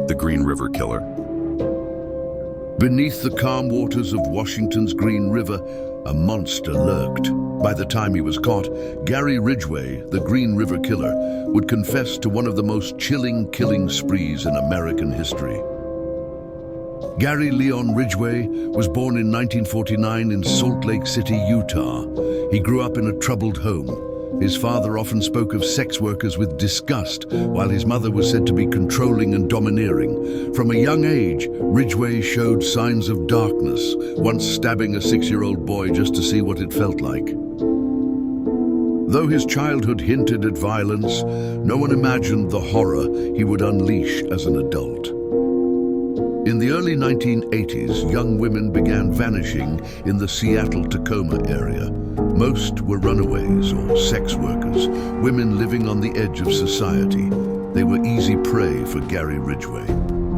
the Green River Killer. Beneath the calm waters of Washington's Green River, a monster lurked. By the time he was caught, Gary Ridgway, the Green River Killer, would confess to one of the most chilling killing sprees in American history. Gary Leon Ridgway was born in 1949 in Salt Lake City, Utah. He grew up in a troubled home. His father often spoke of sex workers with disgust, while his mother was said to be controlling and domineering. From a young age, Ridgway showed signs of darkness, once stabbing a 6-year-old boy just to see what it felt like. Though his childhood hinted at violence, no one imagined the horror he would unleash as an adult. In the early 1980s, young women began vanishing in the Seattle-Tacoma area. Most were runaways or sex workers, women living on the edge of society. They were easy prey for Gary Ridgway.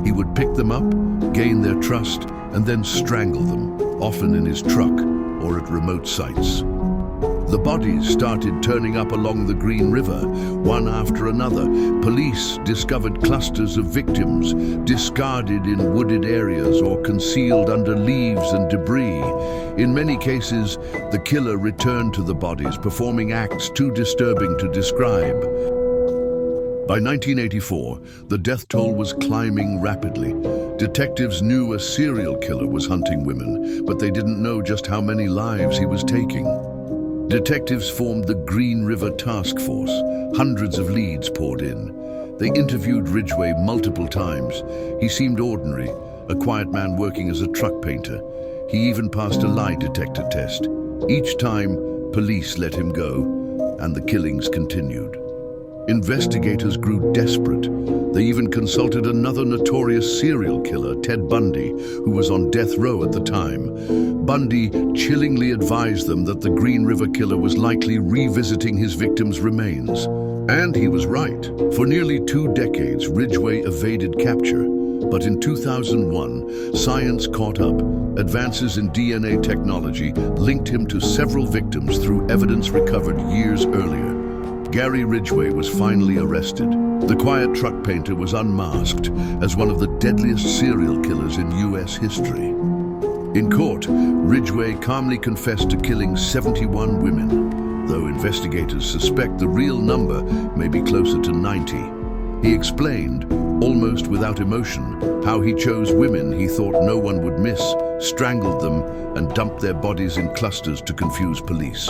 He would pick them up, gain their trust, and then strangle them, often in his truck or at remote sites. The bodies started turning up along the Green River, one after another. Police discovered clusters of victims, discarded in wooded areas or concealed under leaves and debris. In many cases, the killer returned to the bodies, performing acts too disturbing to describe. By 1984, the death toll was climbing rapidly. Detectives knew a serial killer was hunting women, but they didn't know just how many lives he was taking. Detectives formed the Green River Task Force. Hundreds of leads poured in. They interviewed Ridgway multiple times. He seemed ordinary, a quiet man working as a truck painter. He even passed a lie detector test. Each time, police let him go, and the killings continued. Investigators grew desperate. They even consulted another notorious serial killer, Ted Bundy, who was on death row at the time. Bundy chillingly advised them that the Green River Killer was likely revisiting his victims' remains. And he was right. For nearly 2 decades, Ridgway evaded capture. But in 2001, science caught up. Advances in DNA technology linked him to several victims through evidence recovered years earlier. Gary Ridgway was finally arrested. The quiet truck painter was unmasked as one of the deadliest serial killers in U.S. history. In court, Ridgway calmly confessed to killing 71 women, though investigators suspect the real number may be closer to 90. He explained, almost without emotion, how he chose women he thought no one would miss, strangled them, and dumped their bodies in clusters to confuse police.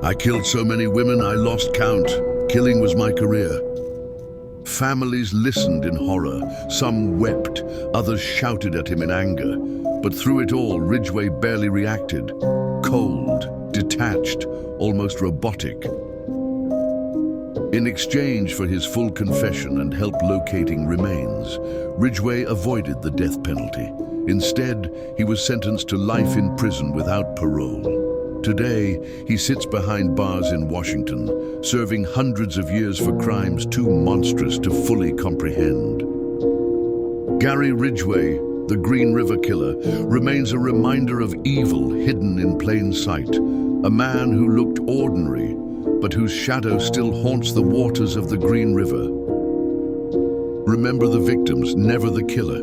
"I killed so many women I lost count. Killing was my career." Families listened in horror. Some wept, others shouted at him in anger. But through it all, Ridgway barely reacted. Cold, detached, almost robotic. In exchange for his full confession and help locating remains, Ridgway avoided the death penalty. Instead, he was sentenced to life in prison without parole. Today, he sits behind bars in Washington, serving hundreds of years for crimes too monstrous to fully comprehend. Gary Ridgway, the Green River Killer, remains a reminder of evil hidden in plain sight. A man who looked ordinary, but whose shadow still haunts the waters of the Green River. Remember the victims, never the killer.